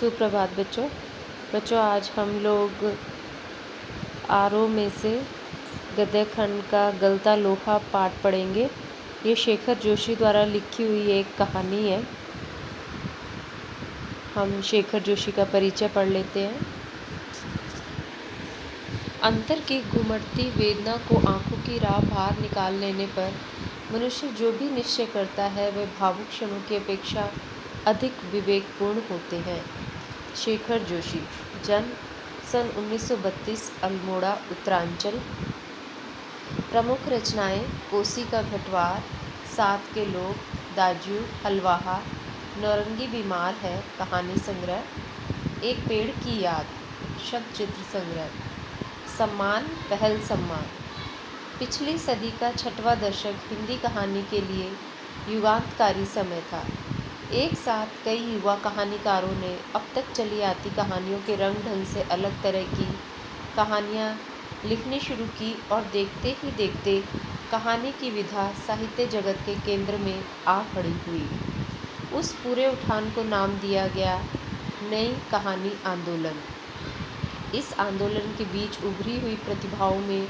सुप्रभात बच्चों। आज हम लोग आरो में से गद्य खंड का गलता लोहा पाठ पढ़ेंगे। ये शेखर जोशी द्वारा लिखी हुई एक कहानी है। हम शेखर जोशी का परिचय पढ़ लेते हैं। अंतर की घुमड़ती वेदना को आंखों की राह बाहर निकाल लेने पर मनुष्य जो भी निश्चय करता है वे भावुक क्षणों की अपेक्षा अधिक विवेकपूर्ण होते हैं। शेखर जोशी, जन्म सन 1932, अल्मोड़ा, उत्तरांचल। प्रमुख रचनाएं: कोसी का घटवार, साथ के लोग, दाजू, हलवाहा, नौरंगी बीमार है, कहानी संग्रह, एक पेड़ की याद, शब्द चित्र संग्रह, सम्मान, पहल सम्मान। पिछली सदी का छठवां दशक हिंदी कहानी के लिए युगांतकारी समय था। एक साथ कई युवा कहानीकारों ने अब तक चली आती कहानियों के रंग ढंग से अलग तरह की कहानियाँ लिखनी शुरू की और देखते ही देखते कहानी की विधा साहित्य जगत के केंद्र में आ खड़ी हुई। उस पूरे उठान को नाम दिया गया नई कहानी आंदोलन। इस आंदोलन के बीच उभरी हुई प्रतिभाओं में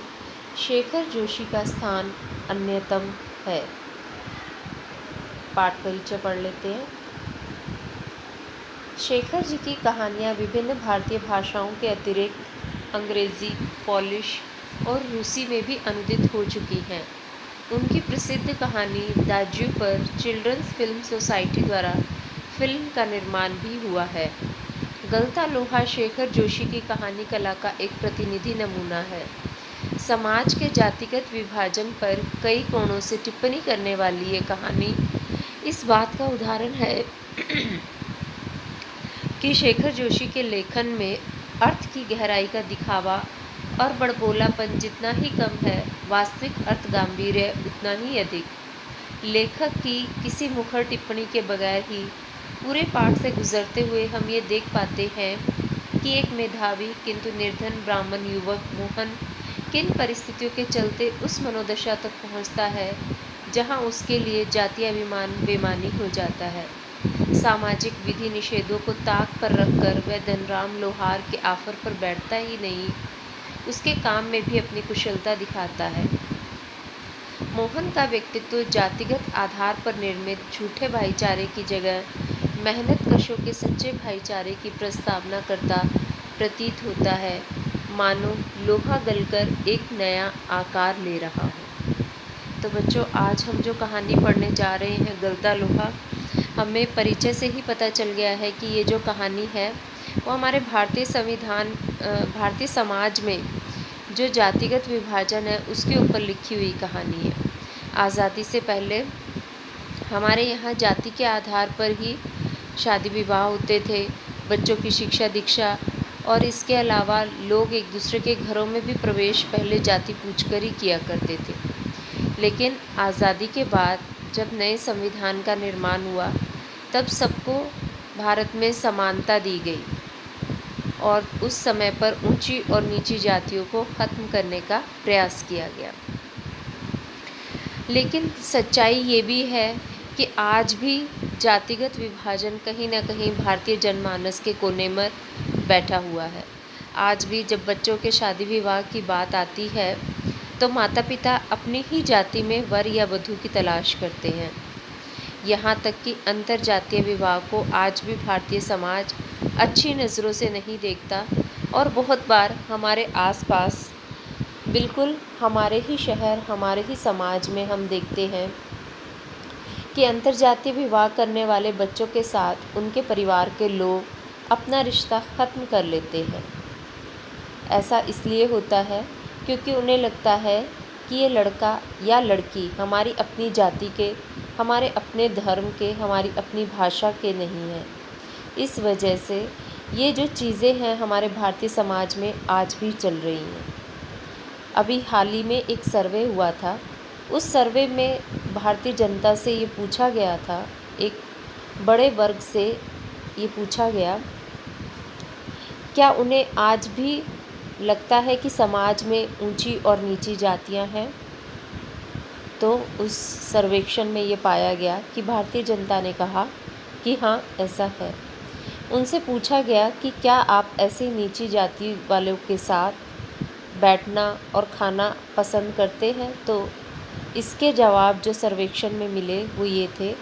शेखर जोशी का स्थान अन्यतम है। पाठ परिचय पढ़ लेते हैं। शेखर जी की कहानियाँ विभिन्न भारतीय भाषाओं के अतिरिक्त अंग्रेज़ी, पोलिश और रूसी में भी अनुदित हो चुकी हैं। उनकी प्रसिद्ध कहानी दाजू पर चिल्ड्रंस फिल्म सोसाइटी द्वारा फिल्म का निर्माण भी हुआ है। गलता लोहा शेखर जोशी की कहानी कला का एक प्रतिनिधि नमूना है। समाज के जातिगत विभाजन पर कई कोणों से टिप्पणी करने वाली ये कहानी इस बात का उदाहरण है कि शेखर जोशी के लेखन में अर्थ की गहराई का दिखावा और बड़बोलापन जितना ही कम है, वास्तविक अर्थ गांभीर्य उतना ही अधिक। लेखक की किसी मुखर टिप्पणी के बगैर ही पूरे पाठ से गुजरते हुए हम ये देख पाते हैं कि एक मेधावी किंतु निर्धन ब्राह्मण युवक मोहन किन परिस्थितियों के चलते उस मनोदशा तक पहुंचता है जहां उसके लिए जातीय अभिमान बेमानी हो जाता है। सामाजिक विधि निषेधों को ताक पर रखकर वह धनराम लोहार के ऑफर पर बैठता ही नहीं, उसके काम में भी अपनी कुशलता दिखाता है। मोहन का व्यक्तित्व जातिगत आधार पर निर्मित झूठे भाईचारे की जगह मेहनत कशों के सच्चे भाईचारे की प्रस्तावना करता प्रतीत होता है, मानो लोहा गलकर एक नया आकार ले रहा हो। तो बच्चों, आज हम जो कहानी पढ़ने जा रहे हैं गलता लोहा, हमें परिचय से ही पता चल गया है कि ये जो कहानी है वो हमारे भारतीय समाज में जो जातिगत विभाजन है उसके ऊपर लिखी हुई कहानी है। आज़ादी से पहले हमारे यहाँ जाति के आधार पर ही शादी विवाह होते थे, बच्चों की शिक्षा दीक्षा, और इसके अलावा लोग एक दूसरे के घरों में भी प्रवेश पहले जाति पूछकर ही किया करते थे। लेकिन आज़ादी के बाद जब नए संविधान का निर्माण हुआ तब सबको भारत में समानता दी गई और उस समय पर ऊंची और नीची जातियों को ख़त्म करने का प्रयास किया गया। लेकिन सच्चाई ये भी है कि आज भी जातिगत विभाजन कहीं ना कहीं भारतीय जनमानस के कोने में बैठा हुआ है। आज भी जब बच्चों के शादी विवाह की बात आती है तो माता पिता अपनी ही जाति में वर या वधू की तलाश करते हैं। यहाँ तक कि अंतर जातीय विवाह को आज भी भारतीय समाज अच्छी नज़रों से नहीं देखता और बहुत बार हमारे आसपास, बिल्कुल हमारे ही शहर, हमारे ही समाज में हम देखते हैं कि अंतर्जातीय विवाह करने वाले बच्चों के साथ उनके परिवार के लोग अपना रिश्ता ख़त्म कर लेते हैं। ऐसा इसलिए होता है क्योंकि उन्हें लगता है कि ये लड़का या लड़की हमारी अपनी जाति के, हमारे अपने धर्म के, हमारी अपनी भाषा के नहीं है। इस वजह से ये जो चीज़ें हैं हमारे भारतीय समाज में आज भी चल रही हैं। अभी हाल ही में एक सर्वे हुआ था, उस सर्वे में भारतीय जनता से ये पूछा गया था, एक बड़े वर्ग से ये पूछा गया, क्या उन्हें आज भी लगता है कि समाज में ऊंची और नीची जातियां हैं? तो उस सर्वेक्षण में ये पाया गया कि भारतीय जनता ने कहा कि हाँ, ऐसा है। उनसे पूछा गया कि क्या आप ऐसी नीची जाति वालों के साथ बैठना और खाना पसंद करते हैं, तो इसके जवाब जो सर्वेक्षण में मिले वो ये थे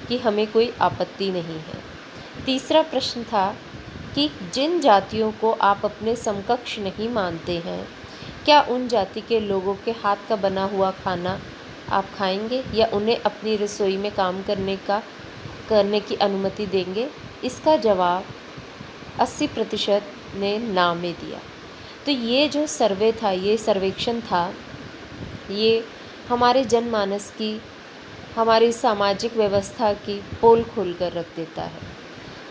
कि हमें कोई आपत्ति नहीं है। तीसरा प्रश्न था कि जिन जातियों को आप अपने समकक्ष नहीं मानते हैं, क्या उन जाति के लोगों के हाथ का बना हुआ खाना आप खाएंगे या उन्हें अपनी रसोई में काम करने की अनुमति देंगे? इसका जवाब 80% ने ना में दिया। तो ये जो सर्वे था, ये सर्वेक्षण था, ये हमारे जनमानस की, हमारी सामाजिक व्यवस्था की पोल खोल कर रख देता है।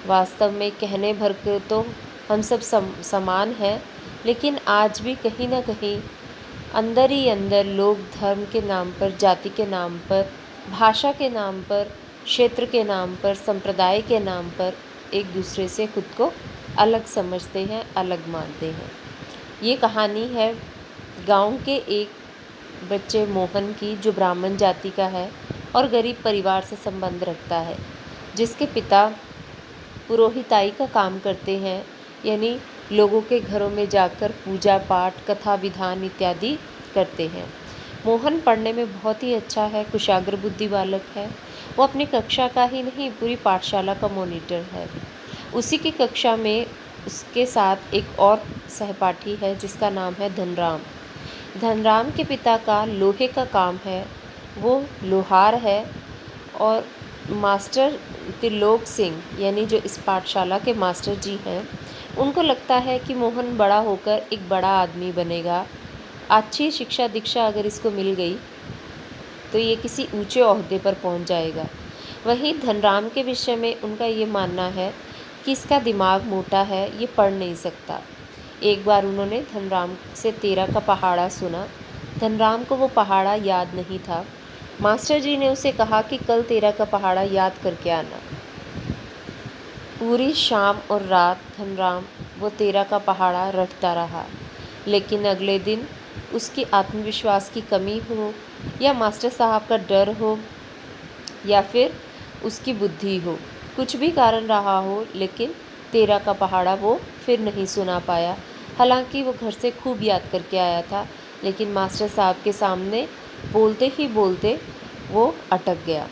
वास्तव में कहने भर के तो हम सब समान हैं, लेकिन आज भी कहीं ना कहीं अंदर ही अंदर लोग धर्म के नाम पर, जाति के नाम पर, भाषा के नाम पर, क्षेत्र के नाम पर, संप्रदाय के नाम पर एक दूसरे से खुद को अलग समझते हैं, अलग मानते हैं। ये कहानी है गांव के एक बच्चे मोहन की, जो ब्राह्मण जाति का है और गरीब परिवार से संबंध रखता है, जिसके पिता पुरोहिताई का काम करते हैं, यानी लोगों के घरों में जाकर पूजा पाठ, कथा विधान इत्यादि करते हैं। मोहन पढ़ने में बहुत ही अच्छा है, कुशाग्र बुद्धि बालक है। वो अपनी कक्षा का ही नहीं, पूरी पाठशाला का मॉनिटर है। उसी की कक्षा में उसके साथ एक और सहपाठी है जिसका नाम है धनराम। धनराम के पिता का लोहे का काम है, वो लोहार है। और मास्टर त्रिलोक सिंह, यानी जो इस पाठशाला के मास्टर जी हैं, उनको लगता है कि मोहन बड़ा होकर एक बड़ा आदमी बनेगा। अच्छी शिक्षा दीक्षा अगर इसको मिल गई तो ये किसी ऊंचे ओहदे पर पहुंच जाएगा। वहीं धनराम के विषय में उनका ये मानना है कि इसका दिमाग मोटा है, ये पढ़ नहीं सकता। एक बार उन्होंने धनराम से 13 का पहाड़ा सुना। धनराम को वो पहाड़ा याद नहीं था। मास्टर जी ने उसे कहा कि कल 13 का पहाड़ा याद करके आना। पूरी शाम और रात धनराम वो 13 का पहाड़ा रटता रहा, लेकिन अगले दिन उसकी आत्मविश्वास की कमी हो या मास्टर साहब का डर हो या फिर उसकी बुद्धि हो, कुछ भी कारण रहा हो, लेकिन 13 का पहाड़ा वो फिर नहीं सुना पाया। हालांकि वो घर से खूब याद करके आया था, लेकिन मास्टर साहब के सामने बोलते ही बोलते वो अटक गया।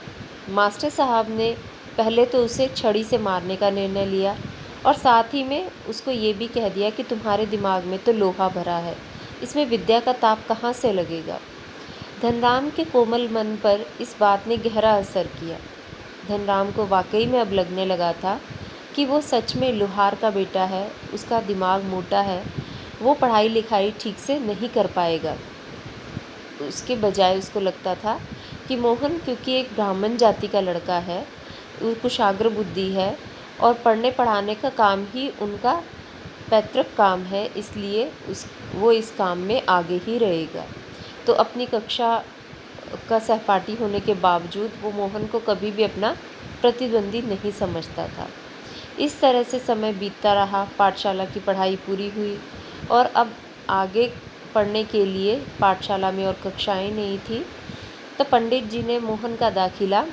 मास्टर साहब ने पहले तो उसे छड़ी से मारने का निर्णय लिया और साथ ही में उसको ये भी कह दिया कि तुम्हारे दिमाग में तो लोहा भरा है, इसमें विद्या का ताप कहाँ से लगेगा। धनराम के कोमल मन पर इस बात ने गहरा असर किया। धनराम को वाकई में अब लगने लगा था कि वो सच में लोहार का बेटा है, उसका दिमाग मोटा है, वो पढ़ाई लिखाई ठीक से नहीं कर पाएगा। उसके बजाय उसको लगता था कि मोहन क्योंकि एक ब्राह्मण जाति का लड़का है, कुशाग्र बुद्धि है और पढ़ने पढ़ाने का काम ही उनका पैतृक काम है, इसलिए वो इस काम में आगे ही रहेगा। तो अपनी कक्षा का सहपाठी होने के बावजूद वो मोहन को कभी भी अपना प्रतिद्वंदी नहीं समझता था। इस तरह से समय बीतता रहा। पाठशाला की पढ़ाई पूरी हुई और अब आगे पढ़ने के लिए पाठशाला में और कक्षाएं नहीं थी, तो पंडित जी ने मोहन का दाखिला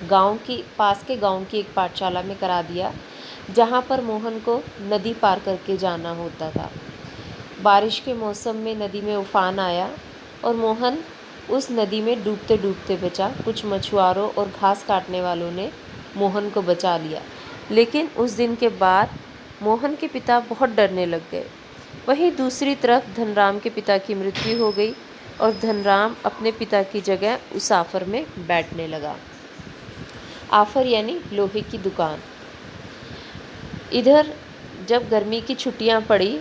गांव के गांव की एक पाठशाला में करा दिया, जहां पर मोहन को नदी पार करके जाना होता था। बारिश के मौसम में नदी में उफान आया और मोहन उस नदी में डूबते डूबते बचा। कुछ मछुआरों और घास काटने वालों ने मोहन को बचा लिया, लेकिन उस दिन के बाद मोहन के पिता बहुत डरने लग गए। वहीं दूसरी तरफ धनराम के पिता की मृत्यु हो गई और धनराम अपने पिता की जगह उस आफर में बैठने लगा। आफर यानी लोहे की दुकान। इधर जब गर्मी की छुट्टियां पड़ी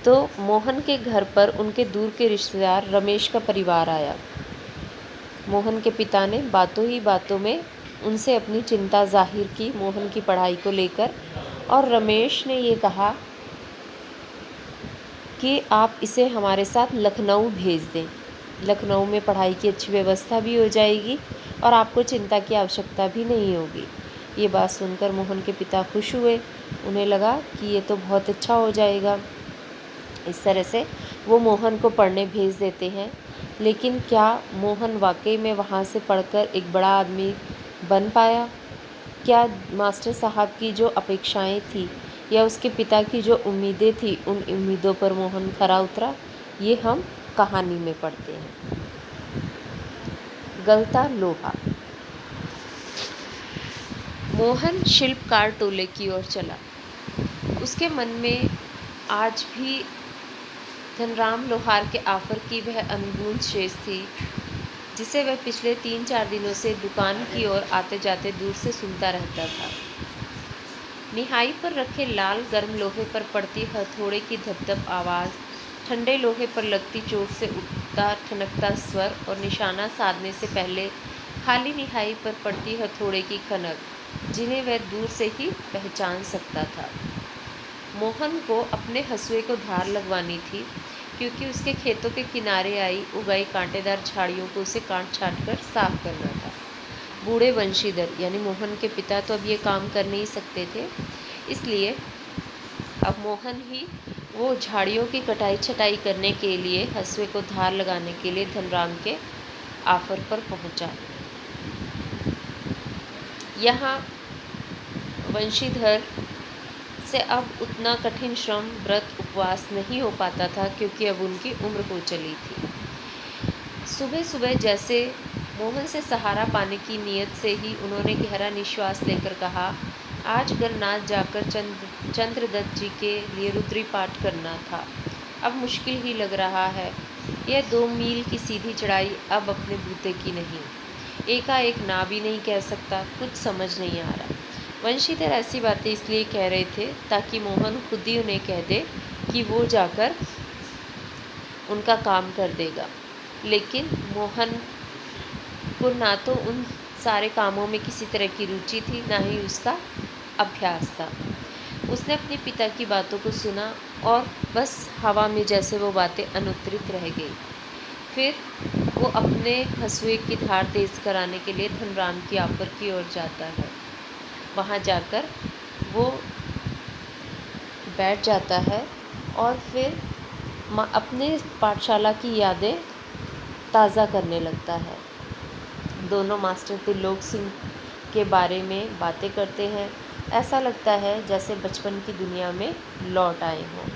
तो मोहन के घर पर उनके दूर के रिश्तेदार रमेश का परिवार आया। मोहन के पिता ने बातों ही बातों में उनसे अपनी चिंता जाहिर की मोहन की पढ़ाई को लेकर, और रमेश ने ये कहा कि आप इसे हमारे साथ लखनऊ भेज दें। लखनऊ में पढ़ाई की अच्छी व्यवस्था भी हो जाएगी और आपको चिंता की आवश्यकता भी नहीं होगी। ये बात सुनकर मोहन के पिता खुश हुए। उन्हें लगा कि ये तो बहुत अच्छा हो जाएगा। इस तरह से वो मोहन को पढ़ने भेज देते हैं। लेकिन क्या मोहन वाकई में वहाँ से पढ़कर एक बड़ा आदमी बन पाया? क्या मास्टर साहब की जो अपेक्षाएं थी या उसके पिता की जो उम्मीदें थी, उन उम्मीदों पर मोहन खरा उतरा? ये हम कहानी में पढ़ते हैं। गलता लोहा। मोहन शिल्पकार टोले की ओर चला। उसके मन में आज भी धनराम लोहार के ऑफर की वह अनगूंज शेष थी, जिसे वह पिछले 3-4 दिनों से दुकान की ओर आते जाते दूर से सुनता रहता था। निहाई पर रखे लाल गर्म लोहे पर पड़ती हथौड़े की धप-धप आवाज़, ठंडे लोहे पर लगती चोट से उठता ठनकता स्वर और निशाना साधने से पहले खाली निहाई पर पड़ती हथौड़े की खनक, जिन्हें वह दूर से ही पहचान सकता था। मोहन को अपने हंसुए को धार लगवानी थी, क्योंकि उसके खेतों के किनारे उगाई कांटेदार झाड़ियों को उसे काट छाट कर साफ करना था। बूढ़े वंशीधर यानी मोहन के पिता तो अब ये काम कर नहीं सकते थे, इसलिए अब मोहन ही वो झाड़ियों की कटाई छटाई करने के लिए हंसुए को धार लगाने के लिए धनराम के ऑफर पर पहुंचा। यहाँ वंशीधर से अब उतना कठिन श्रम, व्रत, उपवास नहीं हो पाता था, क्योंकि अब उनकी उम्र हो चली थी। सुबह सुबह जैसे मोहन से सहारा पाने की नीयत से ही उन्होंने गहरा निश्वास लेकर कहा, आज गरनाथ जाकर चंद्रदत्त जी के लिए रुद्री पाठ करना था। अब मुश्किल ही लग रहा है। यह 2 मील की सीधी चढ़ाई अब अपने बूते की नहीं। एकाएक ना भी नहीं कह सकता, कुछ समझ नहीं आ रहा। वंशीधर ऐसी बातें इसलिए कह रहे थे ताकि मोहन खुद ही उन्हें कह दे कि वो जाकर उनका काम कर देगा, लेकिन मोहन को ना तो उन सारे कामों में किसी तरह की रुचि थी, ना ही उसका अभ्यास था। उसने अपने पिता की बातों को सुना और बस हवा में जैसे वो बातें अनुत्तरित रह गई। फिर वो अपने हंसुए की धार तेज कराने के लिए धनराम की ऑफर की ओर जाता है। वहाँ जाकर वो बैठ जाता है और फिर अपने पाठशाला की यादें ताज़ा करने लगता है। दोनों मास्टर त्रिलोक सिंह के बारे में बातें करते हैं। ऐसा लगता है जैसे बचपन की दुनिया में लौट आए हों।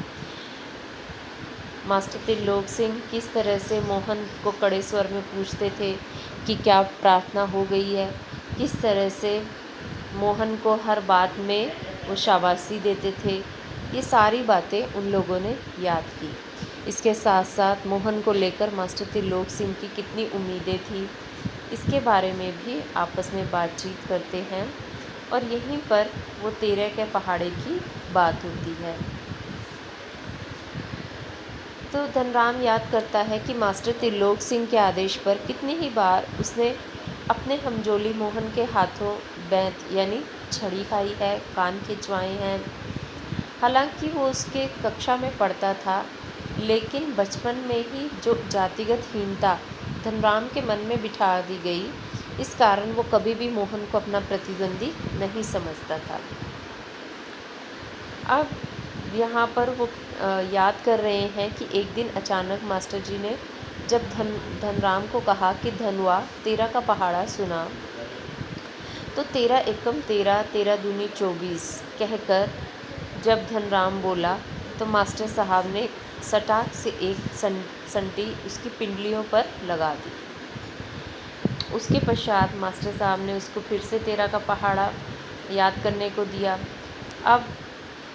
मास्टर त्रिलोक सिंह किस तरह से मोहन को कड़े स्वर में पूछते थे कि क्या प्रार्थना हो गई है, किस तरह से मोहन को हर बात में वो शाबाशी देते थे, ये सारी बातें उन लोगों ने याद की। इसके साथ साथ मोहन को लेकर मास्टर त्रिलोक सिंह की कितनी उम्मीदें थी, इसके बारे में भी आपस में बातचीत करते हैं और यहीं पर वो 13 के पहाड़े की बात होती है। तो धनराम याद करता है कि मास्टर त्रिलोक सिंह के आदेश पर कितनी ही बार उसने अपने हमजोली मोहन के हाथों बैंत यानी छड़ी खाई है, कान खिंचवाए हैं। हालांकि वो उसके कक्षा में पढ़ता था, लेकिन बचपन में ही जो जातिगत हीनता धनराम के मन में बिठा दी गई, इस कारण वो कभी भी मोहन को अपना प्रतिद्वंदी नहीं समझता था। अब यहाँ पर वो याद कर रहे हैं कि एक दिन अचानक मास्टर जी ने जब धनराम को कहा कि धनुआ 13 का पहाड़ा सुना, तो 13 एकम 13, 13 दूनी 24 कहकर जब धनराम बोला, तो मास्टर साहब ने सटाक से एक संटी उसकी पिंडलियों पर लगा दी। उसके पश्चात मास्टर साहब ने उसको फिर से 13 का पहाड़ा याद करने को दिया। अब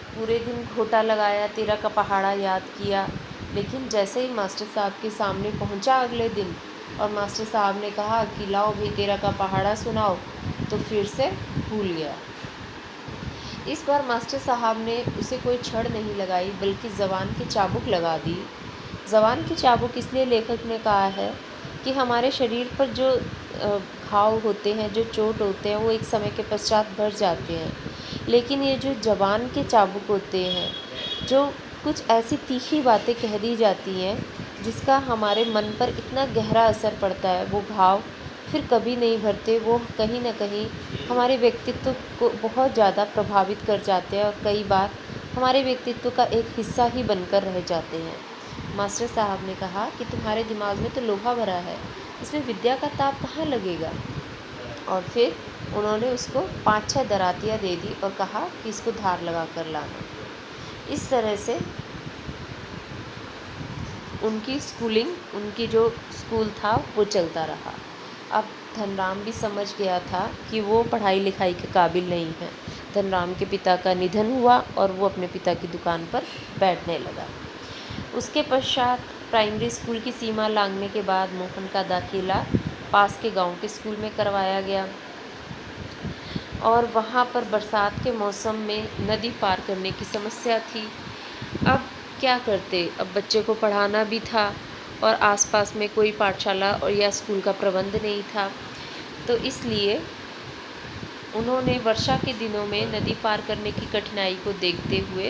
पूरे दिन घोटा लगाया, 13 का पहाड़ा याद किया, लेकिन जैसे ही मास्टर साहब के सामने पहुंचा अगले दिन और मास्टर साहब ने कहा कि लाओ भाई 13 का पहाड़ा सुनाओ, तो फिर से भूल गया। इस बार मास्टर साहब ने उसे कोई छड़ नहीं लगाई, बल्कि ज़बान की चाबुक लगा दी। ज़बान की चाबुक इसलिए लेखक ने कहा है कि हमारे शरीर पर जो घाव होते हैं, जो चोट होते हैं, वो एक समय के पश्चात भर जाते हैं, लेकिन ये जो ज़बान के चाबुक होते हैं, जो कुछ ऐसी तीखी बातें कह दी जाती हैं जिसका हमारे मन पर इतना गहरा असर पड़ता है, वो घाव फिर कभी नहीं भरते। वो कहीं ना कहीं हमारे व्यक्तित्व को बहुत ज़्यादा प्रभावित कर जाते हैं और कई बार हमारे व्यक्तित्व का एक हिस्सा ही बनकर रह जाते हैं। मास्टर साहब ने कहा कि तुम्हारे दिमाग में तो लोहा भरा है, इसमें विद्या का ताप कहाँ लगेगा। और फिर उन्होंने उसको 5-6 दरातियाँ दे दी और कहा कि इसको धार लगा कर लाना। इस तरह से उनकी स्कूलिंग, उनकी जो स्कूल था वो चलता रहा। अब धनराम भी समझ गया था कि वो पढ़ाई लिखाई के काबिल नहीं है। धनराम के पिता का निधन हुआ और वो अपने पिता की दुकान पर बैठने लगा। उसके पश्चात प्राइमरी स्कूल की सीमा लांघने के बाद मोहन का दाखिला पास के गांव के स्कूल में करवाया गया और वहाँ पर बरसात के मौसम में नदी पार करने की समस्या थी। अब क्या करते, अब बच्चे को पढ़ाना भी था और आसपास में कोई पाठशाला और या स्कूल का प्रबंध नहीं था, तो इसलिए उन्होंने वर्षा के दिनों में नदी पार करने की कठिनाई को देखते हुए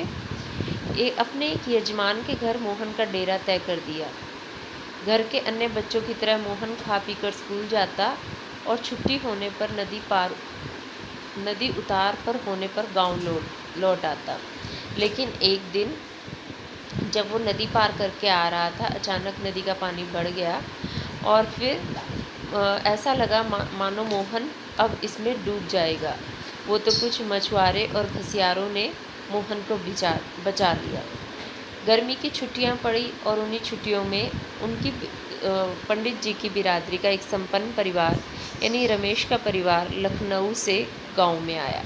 अपने एक यजमान के घर मोहन का डेरा तय कर दिया। घर के अन्य बच्चों की तरह मोहन खा पी कर स्कूल जाता और छुट्टी होने पर नदी उतार पर होने पर गांव लौट आता। लेकिन एक दिन जब वो नदी पार करके आ रहा था, अचानक नदी का पानी बढ़ गया और फिर ऐसा लगा मानो मोहन अब इसमें डूब जाएगा। वो तो कुछ मछुआरे और घसियारों ने मोहन को बचा लिया। गर्मी की छुट्टियां पड़ी और उन्हीं छुट्टियों में उनकी पंडित जी की बिरादरी का एक संपन्न परिवार यानी रमेश का परिवार लखनऊ से गांव में आया।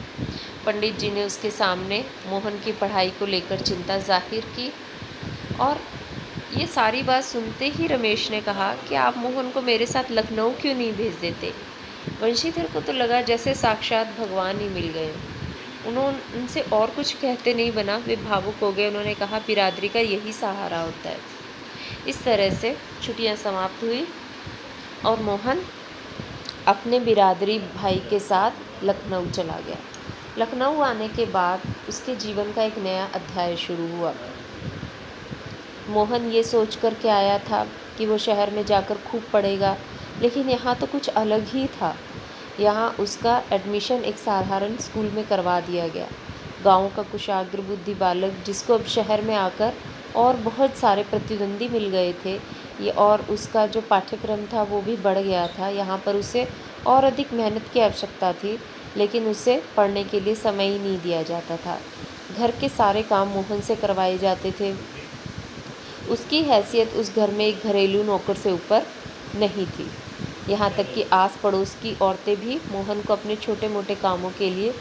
पंडित जी ने उसके सामने मोहन की पढ़ाई को लेकर चिंता जाहिर की और ये सारी बात सुनते ही रमेश ने कहा कि आप मोहन को मेरे साथ लखनऊ क्यों नहीं भेज देते। वंशीधर को तो लगा जैसे साक्षात भगवान ही मिल गए। उन्होंने उनसे और कुछ कहते नहीं बना, वे भावुक हो गए। उन्होंने कहा बिरादरी का यही सहारा होता है। इस तरह से छुट्टियां समाप्त हुई और मोहन अपने बिरादरी भाई के साथ लखनऊ चला गया। लखनऊ आने के बाद उसके जीवन का एक नया अध्याय शुरू हुआ। मोहन ये सोच कर के आया था कि वो शहर में जाकर खूब पढ़ेगा, लेकिन यहाँ तो कुछ अलग ही था। यहाँ उसका एडमिशन एक साधारण स्कूल में करवा दिया गया। गांव का कुशाग्र बुद्धि बालक, जिसको अब शहर में आकर और बहुत सारे प्रतिद्वंदी मिल गए थे, ये और उसका जो पाठ्यक्रम था वो भी बढ़ गया था। यहाँ पर उसे और अधिक मेहनत की आवश्यकता थी, लेकिन उसे पढ़ने के लिए समय ही नहीं दिया जाता था। घर के सारे काम मोहन से करवाए जाते थे। उसकी हैसियत उस घर में एक घरेलू नौकर से ऊपर नहीं थी। यहाँ तक कि आस पड़ोस की औरतें भी मोहन को अपने छोटे मोटे कामों के लिए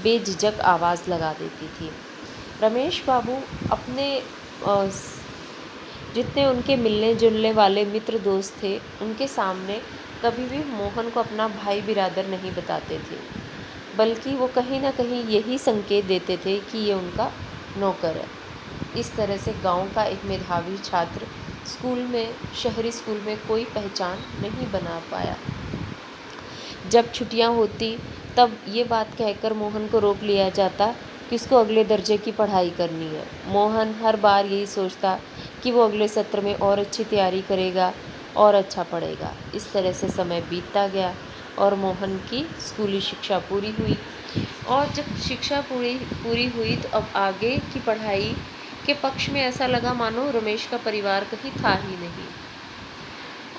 बेझिझक आवाज़ लगा देती थी। रमेश बाबू अपने जितने उनके मिलने जुलने वाले मित्र दोस्त थे, उनके सामने कभी भी मोहन को अपना भाई बिरादर नहीं बताते थे, बल्कि वो कहीं ना कहीं यही संकेत देते थे कि ये उनका नौकर है। इस तरह से गांव का एक मेधावी छात्र शहरी स्कूल में कोई पहचान नहीं बना पाया। जब छुट्टियां होती तब ये बात कहकर मोहन को रोक लिया जाता कि उसको अगले दर्जे की पढ़ाई करनी है। मोहन हर बार यही सोचता कि वो अगले सत्र में और अच्छी तैयारी करेगा और अच्छा पढ़ेगा। इस तरह से समय बीतता गया और मोहन की स्कूली शिक्षा पूरी हुई। और जब शिक्षा पूरी हुई तो अब आगे की पढ़ाई के पक्ष में ऐसा लगा मानो रमेश का परिवार कहीं था ही नहीं।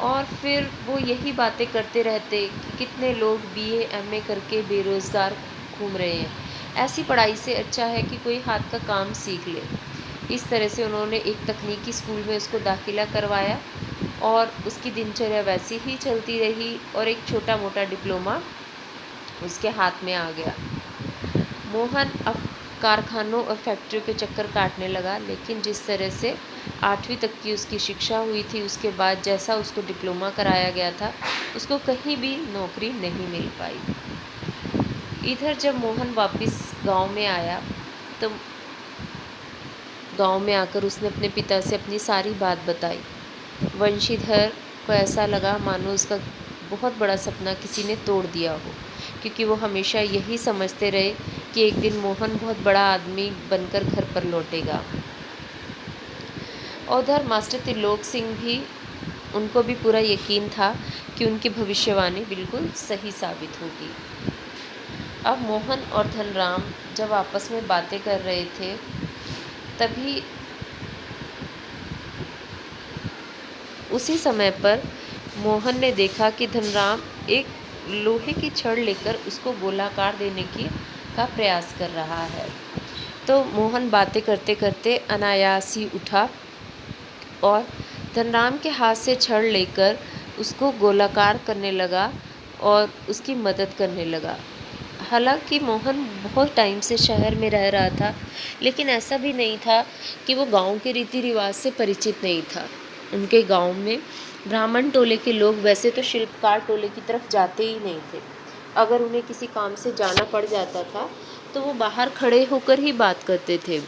और फिर वो यही बातें करते रहते कि कितने लोग बीए एमए करके बेरोज़गार घूम रहे हैं, ऐसी पढ़ाई से अच्छा है कि कोई हाथ का काम सीख ले। इस तरह से उन्होंने एक तकनीकी स्कूल में उसको दाखिला करवाया और उसकी दिनचर्या वैसी ही चलती रही और एक छोटा मोटा डिप्लोमा उसके हाथ में आ गया। मोहन अब कारखानों और फैक्ट्रियों के चक्कर काटने लगा, लेकिन जिस तरह से 8वीं तक की उसकी शिक्षा हुई थी, उसके बाद जैसा उसको डिप्लोमा कराया गया था, उसको कहीं भी नौकरी नहीं मिल पाई। इधर जब मोहन वापस गांव में आया तो गांव में आकर उसने अपने पिता से अपनी सारी बात बताई। वंशीधर को ऐसा लगा मानो उसका बहुत बड़ा सपना किसी ने तोड़ दिया हो, क्योंकि वो हमेशा यही समझते रहे कि एक दिन मोहन बहुत बड़ा आदमी बनकर घर पर लौटेगा। और उधर मास्टर त्रिलोक सिंह भी, उनको भी पूरा यकीन था कि उनकी भविष्यवाणी बिल्कुल सही साबित होगी। अब मोहन और धनराम जब आपस में बातें कर रहे थे, तभी उसी समय पर मोहन ने देखा कि धनराम एक लोहे की छड़ लेकर उसको गोलाकार देने की का प्रयास कर रहा है। तो मोहन बातें करते करते अनायास ही उठा और धनराम के हाथ से छड़ लेकर उसको गोलाकार करने लगा और उसकी मदद करने लगा। हालांकि मोहन बहुत टाइम से शहर में रह रहा था, लेकिन ऐसा भी नहीं था कि वो गांव के रीति रिवाज से परिचित नहीं था। उनके गांव में ब्राह्मण टोले के लोग वैसे तो शिल्पकार टोले की तरफ जाते ही नहीं थे। अगर उन्हें किसी काम से जाना पड़ जाता था तो वो बाहर खड़े होकर ही बात करते थे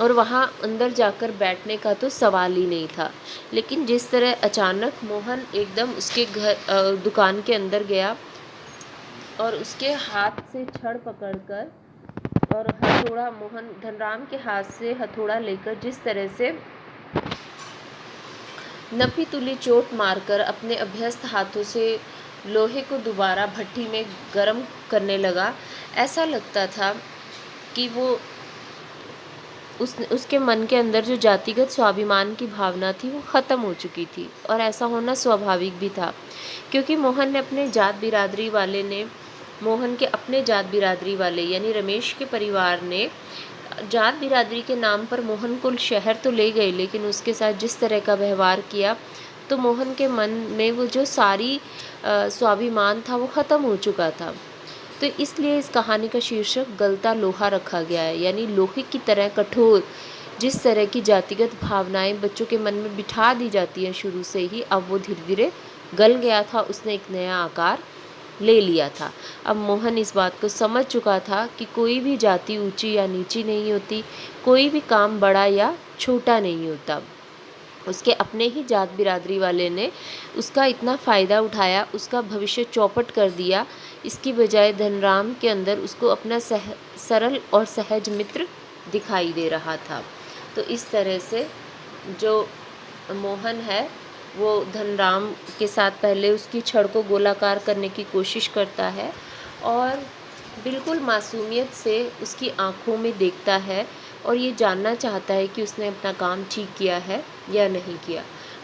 और वहाँ अंदर जाकर बैठने का तो सवाल ही नहीं था। लेकिन जिस तरह अचानक मोहन एकदम उसके दुकान के अंदर गया और उसके हाथ से छड़ पकड़कर और हथौड़ा, मोहन धनराम के हाथ से हथौड़ा लेकर जिस तरह से नपी तुली चोट मारकर अपने अभ्यस्त हाथों से लोहे को दोबारा भट्टी में गर्म करने लगा, ऐसा लगता था कि वो उसके मन के अंदर जो जातिगत स्वाभिमान की भावना थी वो ख़त्म हो चुकी थी। और ऐसा होना स्वाभाविक भी था, क्योंकि मोहन के अपने जात बिरादरी वाले यानी रमेश के परिवार ने जात बिरादरी के नाम पर मोहन को शहर तो ले गए, लेकिन उसके साथ जिस तरह का व्यवहार किया तो मोहन के मन में वो जो सारी स्वाभिमान था वो ख़त्म हो चुका था। तो इसलिए इस कहानी का शीर्षक गलता लोहा रखा गया है, यानी लोहे की तरह कठोर जिस तरह की जातिगत भावनाएं बच्चों के मन में बिठा दी जाती हैं शुरू से ही, अब वो धीरे धीरे गल गया था, उसने एक नया आकार ले लिया था। अब मोहन इस बात को समझ चुका था कि कोई भी जाति ऊंची या नीची नहीं होती, कोई भी काम बड़ा या छोटा नहीं होता। उसके अपने ही जात बिरादरी वाले ने उसका इतना फ़ायदा उठाया, उसका भविष्य चौपट कर दिया। इसकी बजाय धनराम के अंदर उसको अपना सरल और सहज मित्र दिखाई दे रहा था। तो इस तरह से जो मोहन है वो धनराम के साथ पहले उसकी छड़ को गोलाकार करने की कोशिश करता है और बिल्कुल मासूमियत से उसकी आंखों में देखता है और ये जानना चाहता है कि उसने अपना काम ठीक किया है या नहीं किया।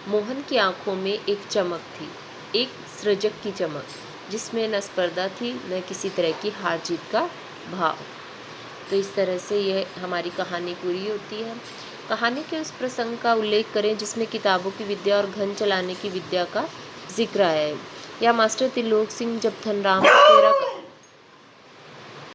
मोहन की आंखों में एक चमक थी, एक सृजक की चमक, जिसमें न स्पर्धा थी न किसी तरह की हार जीत का भाव। तो इस तरह से ये हमारी कहानी पूरी होती है। कहानी के उस प्रसंग का उल्लेख करें जिसमें किताबों की विद्या और घन चलाने की विद्या का जिक्र आया है। या मास्टर त्रिलोक सिंह जब धनराम को